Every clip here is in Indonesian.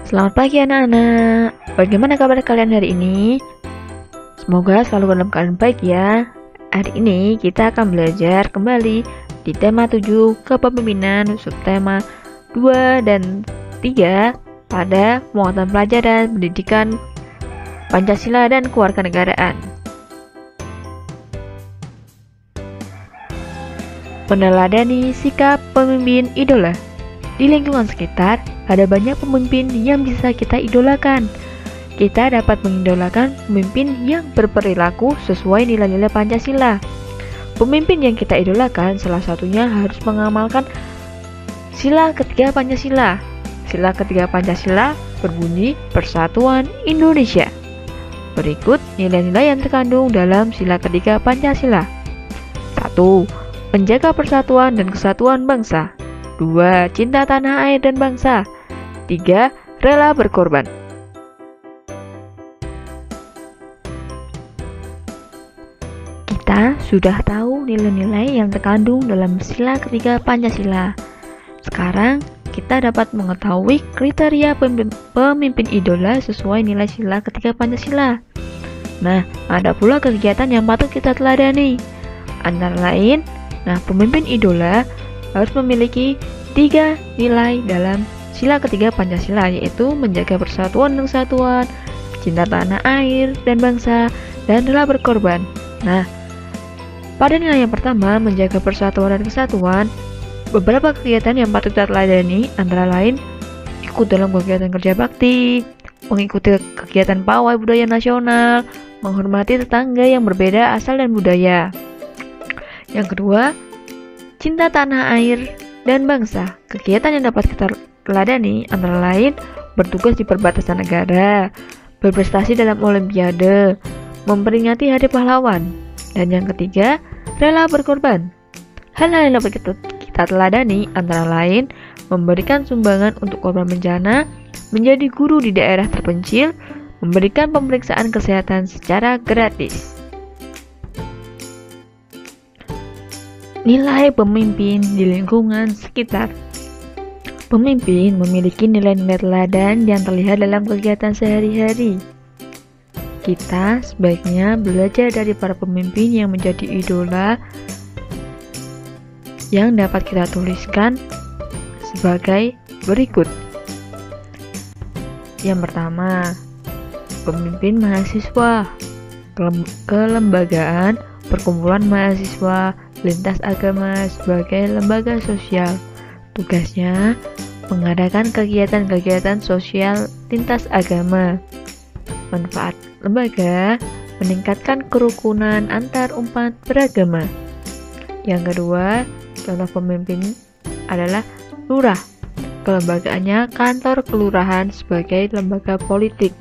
Selamat pagi anak-anak. Bagaimana kabar kalian hari ini? Semoga selalu dalam keadaan baik ya. Hari ini kita akan belajar kembali di tema 7 kepemimpinan subtema 2 dan 3 pada penguatan pelajaran pendidikan Pancasila dan kewarganegaraan. Meneladani sikap pemimpin idola. Di lingkungan sekitar, ada banyak pemimpin yang bisa kita idolakan. Kita dapat mengidolakan pemimpin yang berperilaku sesuai nilai-nilai Pancasila. Pemimpin yang kita idolakan salah satunya harus mengamalkan sila ketiga Pancasila. Sila ketiga Pancasila berbunyi Persatuan Indonesia. Berikut nilai-nilai yang terkandung dalam sila ketiga Pancasila. 1. Menjaga persatuan dan kesatuan bangsa. 2. Cinta tanah air dan bangsa. 3. Rela berkorban. Kita sudah tahu nilai-nilai yang terkandung dalam sila ketiga Pancasila. Sekarang kita dapat mengetahui kriteria pemimpin idola sesuai nilai sila ketiga Pancasila. Nah, ada pula kegiatan yang patut kita teladani. Antara lain, pemimpin idola harus memiliki 3 nilai dalam sila ketiga Pancasila, yaitu menjaga persatuan dan kesatuan, cinta tanah air dan bangsa, dan rela berkorban. Nah, pada nilai yang pertama, menjaga persatuan dan kesatuan, beberapa kegiatan yang patut kita teladani antara lain ikut dalam kegiatan kerja bakti, mengikuti kegiatan pawai budaya nasional, menghormati tetangga yang berbeda asal dan budaya. Yang kedua, cinta tanah air dan bangsa. Kegiatan yang dapat kita teladani antara lain bertugas di perbatasan negara, berprestasi dalam olimpiade, memperingati Hari Pahlawan. Dan yang ketiga, rela berkorban. Hal-hal yang dapat kita teladani antara lain memberikan sumbangan untuk korban bencana, menjadi guru di daerah terpencil, memberikan pemeriksaan kesehatan secara gratis. Nilai pemimpin di lingkungan sekitar. Pemimpin memiliki nilai-nilai teladan yang terlihat dalam kegiatan sehari-hari. Kita sebaiknya belajar dari para pemimpin yang menjadi idola yang dapat kita tuliskan sebagai berikut. Yang pertama, pemimpin mahasiswa, kelembagaan, perkumpulan mahasiswa lintas agama sebagai lembaga sosial. Tugasnya mengadakan kegiatan-kegiatan sosial lintas agama. Manfaat lembaga meningkatkan kerukunan antar umat beragama. Yang kedua, contoh pemimpin adalah lurah. Kelembagaannya kantor kelurahan sebagai lembaga politik.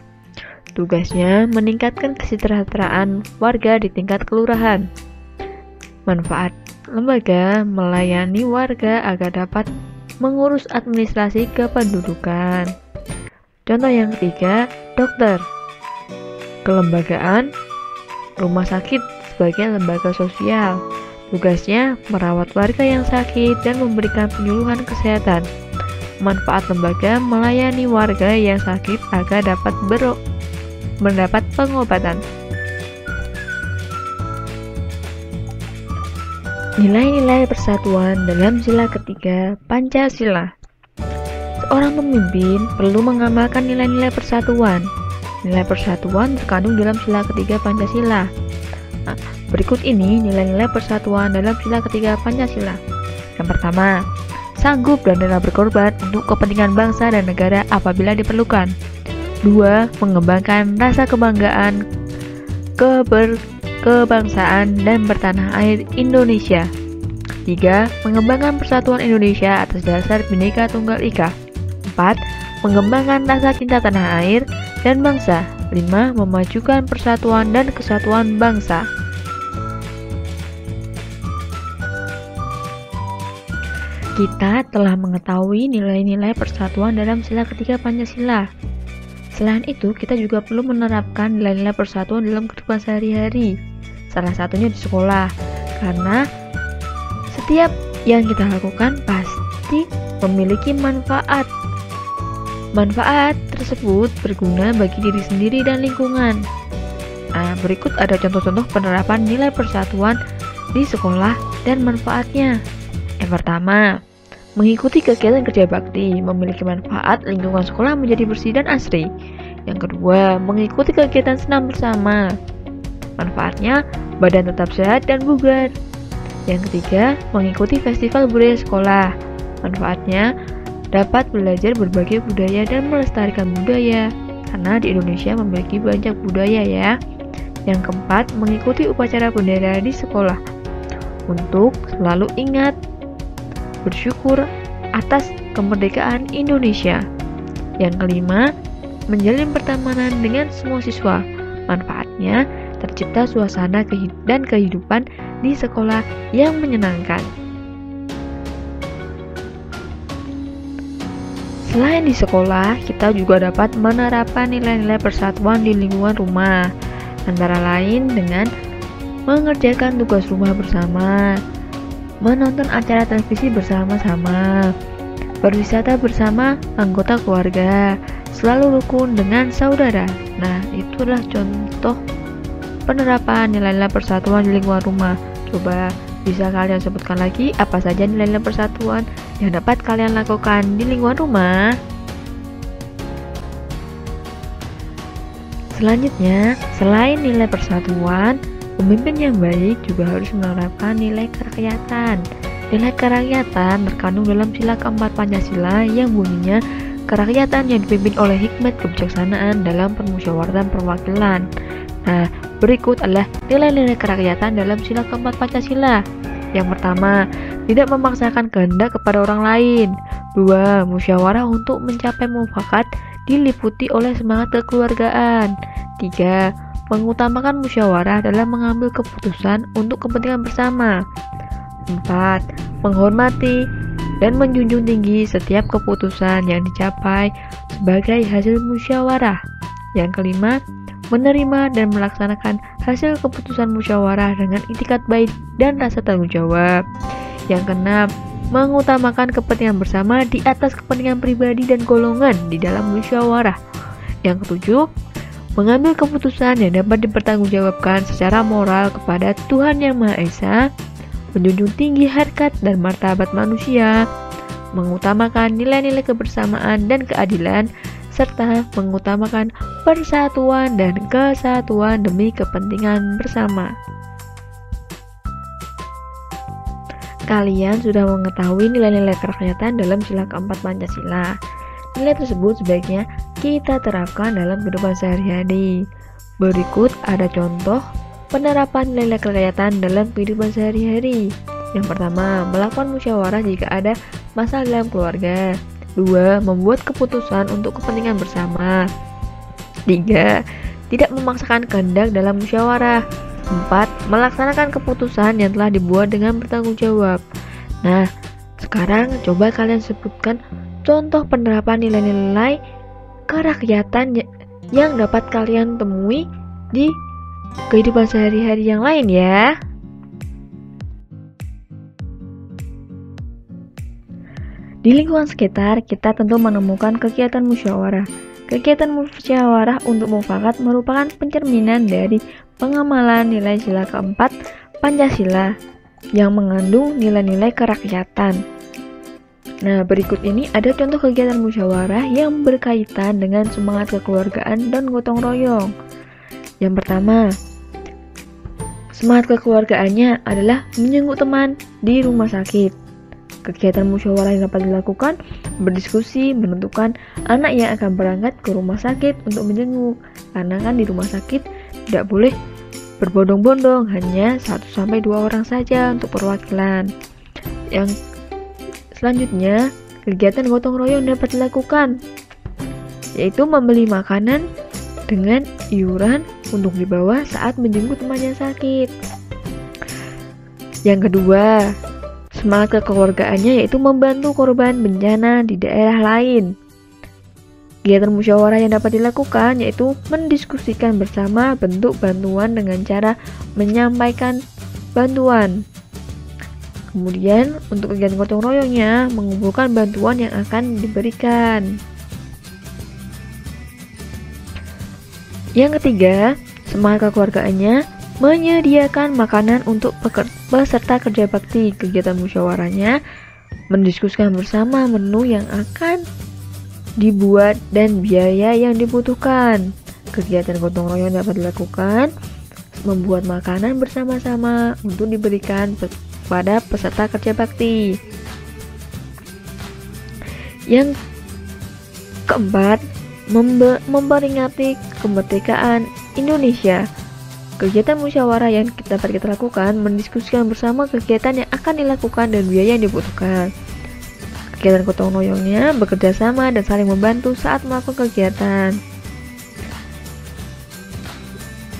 Tugasnya meningkatkan kesejahteraan warga di tingkat kelurahan. Manfaat lembaga melayani warga agar dapat mengurus administrasi kependudukan. Contoh yang ketiga, dokter. Kelembagaan rumah sakit sebagai lembaga sosial. Tugasnya merawat warga yang sakit dan memberikan penyuluhan kesehatan. Manfaat lembaga melayani warga yang sakit agar dapat mendapat pengobatan. Nilai-nilai persatuan dalam sila ketiga Pancasila. Seorang pemimpin perlu mengamalkan nilai-nilai persatuan. Nilai persatuan terkandung dalam sila ketiga Pancasila. Berikut ini nilai-nilai persatuan dalam sila ketiga Pancasila. Yang pertama, sanggup dan rela berkorban untuk kepentingan bangsa dan negara apabila diperlukan. 2. Mengembangkan rasa kebanggaan, kebangsaan dan bertanah air Indonesia. 3. Mengembangkan persatuan Indonesia atas dasar Bhinneka Tunggal Ika. 4. Mengembangkan rasa cinta tanah air dan bangsa. 5. Memajukan persatuan dan kesatuan bangsa. Kita telah mengetahui nilai-nilai persatuan dalam sila ketiga Pancasila. Selain itu, kita juga perlu menerapkan nilai-nilai persatuan dalam kehidupan sehari-hari. Salah satunya di sekolah, karena setiap yang kita lakukan pasti memiliki manfaat. Manfaat tersebut berguna bagi diri sendiri dan lingkungan. Nah, berikut ada contoh-contoh penerapan nilai persatuan di sekolah dan manfaatnya. Yang pertama, mengikuti kegiatan kerja bakti memiliki manfaat lingkungan sekolah menjadi bersih dan asri. Yang kedua, mengikuti kegiatan senam bersama. Manfaatnya, badan tetap sehat dan bugar. Yang ketiga, mengikuti festival budaya sekolah. Manfaatnya, dapat belajar berbagai budaya dan melestarikan budaya, karena di Indonesia memiliki banyak budaya ya. Yang keempat, mengikuti upacara bendera di sekolah untuk selalu ingat bersyukur atas kemerdekaan Indonesia. Yang kelima, menjalin pertemanan dengan semua siswa. Manfaatnya, tercipta suasana dan kehidupan di sekolah yang menyenangkan. Selain di sekolah, kita juga dapat menerapkan nilai-nilai persatuan di lingkungan rumah, antara lain dengan mengerjakan tugas rumah bersama, menonton acara televisi bersama-sama, berwisata bersama anggota keluarga, selalu rukun dengan saudara. Nah, itulah contoh penerapan nilai-nilai persatuan di lingkungan rumah. Coba bisa kalian sebutkan lagi apa saja nilai-nilai persatuan yang dapat kalian lakukan di lingkungan rumah? Selanjutnya, selain nilai persatuan, pemimpin yang baik juga harus menerapkan nilai kerakyatan. Nilai kerakyatan terkandung dalam sila keempat Pancasila yang bunyinya kerakyatan yang dipimpin oleh hikmat kebijaksanaan dalam permusyawaratan perwakilan. Nah, berikut adalah nilai-nilai kerakyatan dalam sila keempat Pancasila. Yang pertama, tidak memaksakan kehendak kepada orang lain. 2. Musyawarah untuk mencapai mufakat diliputi oleh semangat kekeluargaan. 3. Mengutamakan musyawarah dalam mengambil keputusan untuk kepentingan bersama. 4. Menghormati dan menjunjung tinggi setiap keputusan yang dicapai sebagai hasil musyawarah. Yang kelima, menerima dan melaksanakan hasil keputusan musyawarah dengan itikat baik dan rasa tanggung jawab. Yang keenam, mengutamakan kepentingan bersama di atas kepentingan pribadi dan golongan di dalam musyawarah. Yang ketujuh, mengambil keputusan yang dapat dipertanggungjawabkan secara moral kepada Tuhan Yang Maha Esa, menjunjung tinggi harkat dan martabat manusia, mengutamakan nilai-nilai kebersamaan dan keadilan, serta mengutamakan persatuan dan kesatuan demi kepentingan bersama. Kalian sudah mengetahui nilai-nilai kerakyatan dalam sila keempat Pancasila. Nilai tersebut sebaiknya kita terapkan dalam kehidupan sehari-hari. Berikut ada contoh penerapan nilai kerakyatan dalam kehidupan sehari-hari. Yang pertama, melakukan musyawarah jika ada masalah dalam keluarga. 2. Membuat keputusan untuk kepentingan bersama. 3. Tidak memaksakan kehendak dalam musyawarah. 4. Melaksanakan keputusan yang telah dibuat dengan bertanggung jawab. Nah, sekarang coba kalian sebutkan contoh penerapan nilai-nilai kerakyatan yang dapat kalian temui di kehidupan sehari-hari yang lain ya. Di lingkungan sekitar, kita tentu menemukan kegiatan musyawarah. Kegiatan musyawarah untuk mufakat merupakan pencerminan dari pengamalan nilai sila keempat Pancasila yang mengandung nilai-nilai kerakyatan. Nah, berikut ini ada contoh kegiatan musyawarah yang berkaitan dengan semangat kekeluargaan dan gotong royong. Yang pertama, semangat kekeluargaannya adalah menjenguk teman di rumah sakit. Kegiatan musyawarah yang dapat dilakukan berdiskusi menentukan anak yang akan berangkat ke rumah sakit untuk menjenguk, karena kan di rumah sakit tidak boleh berbondong-bondong, hanya 1-2 orang saja untuk perwakilan. Yang selanjutnya, kegiatan gotong royong dapat dilakukan, yaitu membeli makanan dengan iuran untuk dibawa saat menjenguk teman yang sakit. Yang kedua, semangat kekeluargaannya yaitu membantu korban bencana di daerah lain. Kegiatan musyawarah yang dapat dilakukan yaitu mendiskusikan bersama bentuk bantuan dengan cara menyampaikan bantuan. Kemudian untuk kegiatan gotong royongnya mengumpulkan bantuan yang akan diberikan. Yang ketiga, semangat kekeluargaannya menyediakan makanan untuk peserta kerja bakti. Kegiatan musyawarahnya mendiskusikan bersama menu yang akan dibuat dan biaya yang dibutuhkan. Kegiatan gotong royong dapat dilakukan membuat makanan bersama-sama untuk diberikan kepada peserta kerja bakti. Yang keempat, memperingati kemerdekaan Indonesia. Kegiatan musyawarah yang dapat kita lakukan mendiskusikan bersama kegiatan yang akan dilakukan dan biaya yang dibutuhkan. Kegiatan gotong royongnya bekerja sama dan saling membantu saat melakukan kegiatan.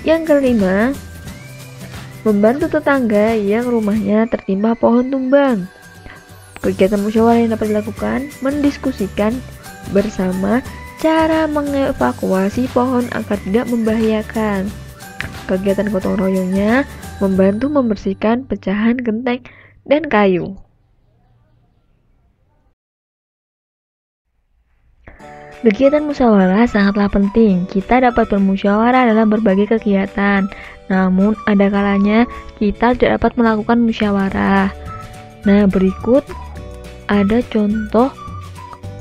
Yang kelima, membantu tetangga yang rumahnya tertimpa pohon tumbang. Kegiatan musyawarah yang dapat dilakukan mendiskusikan bersama cara mengevakuasi pohon agar tidak membahayakan. Kegiatan gotong royongnya membantu membersihkan pecahan genteng dan kayu. Kegiatan musyawarah sangatlah penting. Kita dapat bermusyawarah dalam berbagai kegiatan. Namun, ada kalanya kita tidak dapat melakukan musyawarah. Nah, berikut ada contoh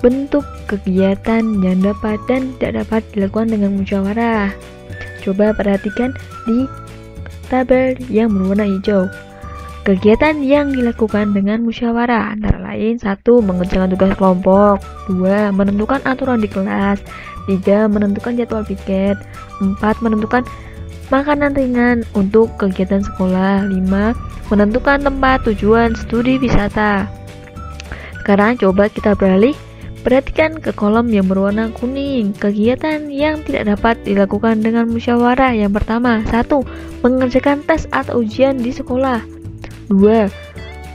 bentuk kegiatan yang dapat dan tidak dapat dilakukan dengan musyawarah. Coba perhatikan di tabel yang berwarna hijau. Kegiatan yang dilakukan dengan musyawarah antara lain 1. Mengerjakan tugas kelompok, 2. Menentukan aturan di kelas, 3. Menentukan jadwal piket, 4. Menentukan makanan ringan untuk kegiatan sekolah, 5. Menentukan tempat tujuan studi wisata. Sekarang coba kita beralih, perhatikan ke kolom yang berwarna kuning. Kegiatan yang tidak dapat dilakukan dengan musyawarah. Yang pertama, 1. Mengerjakan tes atau ujian di sekolah, 2.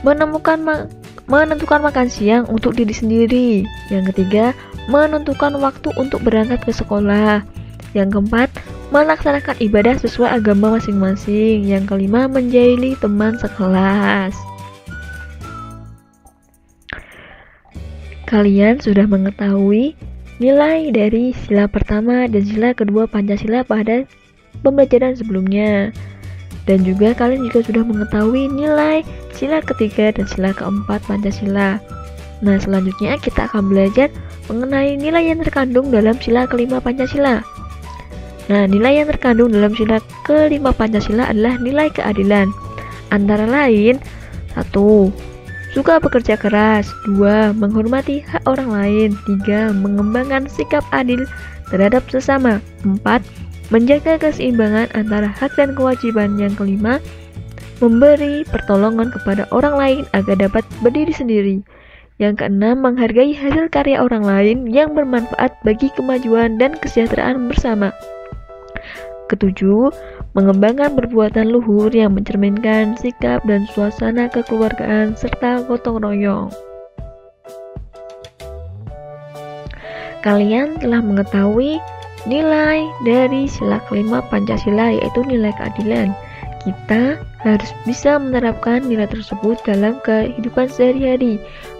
Menentukan makan siang untuk diri sendiri. Yang ketiga, menentukan waktu untuk berangkat ke sekolah. Yang keempat, melaksanakan ibadah sesuai agama masing-masing. Yang kelima, menjahili teman sekelas. Kalian sudah mengetahui nilai dari sila pertama dan sila kedua Pancasila pada pembelajaran sebelumnya. Dan juga kalian juga sudah mengetahui nilai sila ketiga dan sila keempat Pancasila. Nah, selanjutnya kita akan belajar mengenai nilai yang terkandung dalam sila kelima Pancasila. Nah, nilai yang terkandung dalam sila kelima Pancasila adalah nilai keadilan. Antara lain, 1. Suka bekerja keras, 2. Menghormati hak orang lain, 3. Mengembangkan sikap adil terhadap sesama, 4. Menjaga keseimbangan antara hak dan kewajiban. Yang kelima, memberi pertolongan kepada orang lain agar dapat berdiri sendiri. Yang keenam, menghargai hasil karya orang lain yang bermanfaat bagi kemajuan dan kesejahteraan bersama. Ketujuh, mengembangkan perbuatan luhur yang mencerminkan sikap dan suasana kekeluargaan serta gotong royong. Kalian telah mengetahui nilai dari sila kelima Pancasila, yaitu nilai keadilan. Kita harus bisa menerapkan nilai tersebut dalam kehidupan sehari-hari.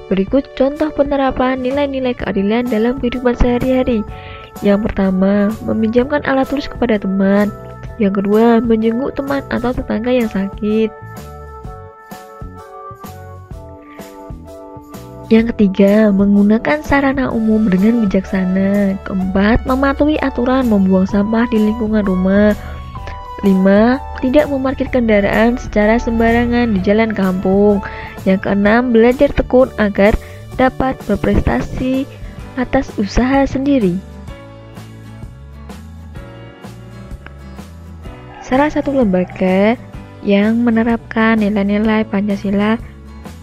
Berikut contoh penerapan nilai-nilai keadilan dalam kehidupan sehari-hari. Yang pertama, meminjamkan alat tulis kepada teman. Yang kedua, menjenguk teman atau tetangga yang sakit. Yang ketiga, menggunakan sarana umum dengan bijaksana. Keempat, mematuhi aturan membuang sampah di lingkungan rumah. 5. Tidak memarkir kendaraan secara sembarangan di jalan kampung. Yang keenam, belajar tekun agar dapat berprestasi atas usaha sendiri. Salah satu lembaga yang menerapkan nilai-nilai Pancasila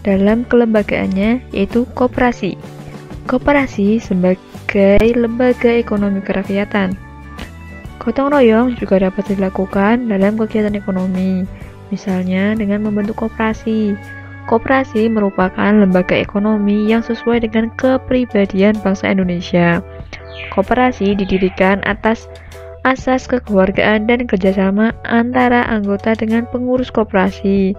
dalam kelembagaannya yaitu koperasi. Koperasi sebagai lembaga ekonomi kerakyatan. Gotong royong juga dapat dilakukan dalam kegiatan ekonomi, misalnya dengan membentuk koperasi. Koperasi merupakan lembaga ekonomi yang sesuai dengan kepribadian bangsa Indonesia. Koperasi didirikan atas asas kekeluargaan dan kerjasama antara anggota dengan pengurus koperasi.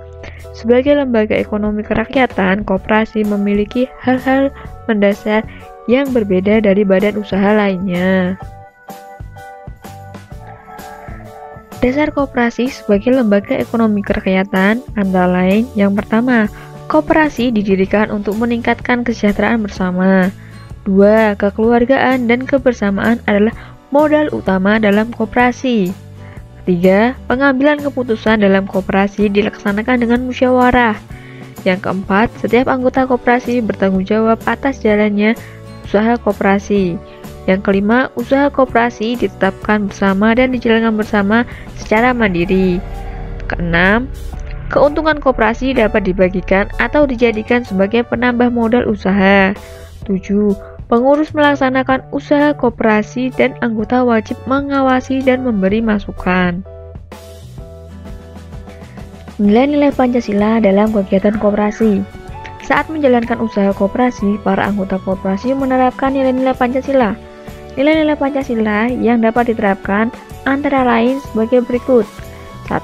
Sebagai lembaga ekonomi kerakyatan, koperasi memiliki hal-hal mendasar yang berbeda dari badan usaha lainnya. Dasar koperasi sebagai lembaga ekonomi kerakyatan antara lain yang pertama, koperasi didirikan untuk meningkatkan kesejahteraan bersama. 2. Kekeluargaan dan kebersamaan adalah modal utama dalam koperasi. 3. Pengambilan keputusan dalam koperasi dilaksanakan dengan musyawarah. Yang keempat, setiap anggota koperasi bertanggung jawab atas jalannya usaha koperasi. Yang kelima, usaha koperasi ditetapkan bersama dan dijalankan bersama secara mandiri. Keenam, keuntungan koperasi dapat dibagikan atau dijadikan sebagai penambah modal usaha. 7. Pengurus melaksanakan usaha koperasi dan anggota wajib mengawasi dan memberi masukan. Nilai-nilai Pancasila dalam kegiatan koperasi. Saat menjalankan usaha koperasi, para anggota koperasi menerapkan nilai-nilai Pancasila. Nilai-nilai Pancasila yang dapat diterapkan antara lain sebagai berikut. 1.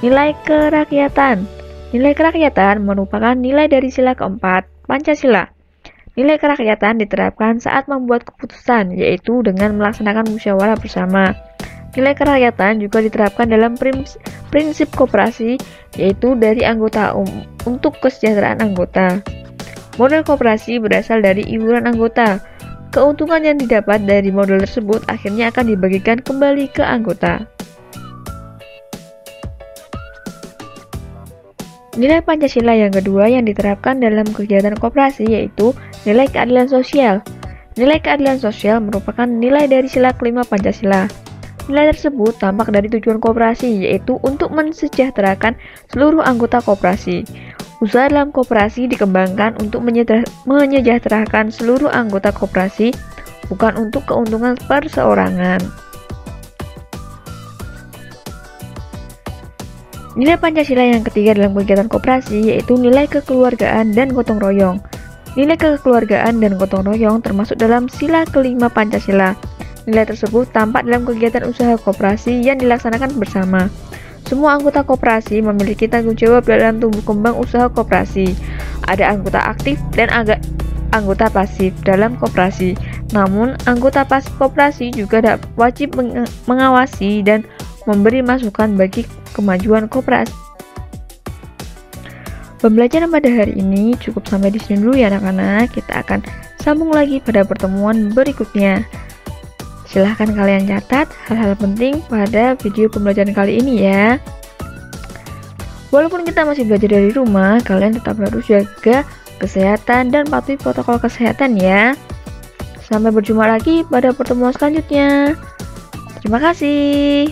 Nilai kerakyatan. Nilai kerakyatan merupakan nilai dari sila keempat Pancasila. Nilai kerakyatan diterapkan saat membuat keputusan, yaitu dengan melaksanakan musyawarah bersama. Nilai kerakyatan juga diterapkan dalam prinsip koperasi, yaitu dari anggota untuk kesejahteraan anggota. Modal koperasi berasal dari iuran anggota. Keuntungan yang didapat dari modal tersebut akhirnya akan dibagikan kembali ke anggota. Nilai Pancasila yang kedua yang diterapkan dalam kegiatan koperasi yaitu nilai keadilan sosial. Nilai keadilan sosial merupakan nilai dari sila kelima Pancasila. Nilai tersebut tampak dari tujuan koperasi yaitu untuk mensejahterakan seluruh anggota koperasi. Usaha dalam koperasi dikembangkan untuk menyejahterakan seluruh anggota koperasi, bukan untuk keuntungan perseorangan. Nilai Pancasila yang ketiga dalam kegiatan koperasi yaitu nilai kekeluargaan dan gotong royong. Nilai kekeluargaan dan gotong royong termasuk dalam sila kelima Pancasila. Nilai tersebut tampak dalam kegiatan usaha koperasi yang dilaksanakan bersama. Semua anggota koperasi memiliki tanggung jawab dalam tumbuh kembang usaha koperasi. Ada anggota aktif dan anggota pasif dalam koperasi. Namun, anggota pasif koperasi juga wajib mengawasi dan memberi masukan bagi kemajuan koperasi. Pembelajaran pada hari ini cukup sampai di sini dulu ya anak-anak. Kita akan sambung lagi pada pertemuan berikutnya. Silahkan kalian catat hal-hal penting pada video pembelajaran kali ini ya. Walaupun kita masih belajar dari rumah, kalian tetap harus jaga kesehatan dan patuhi protokol kesehatan ya. Sampai berjumpa lagi pada pertemuan selanjutnya. Terima kasih.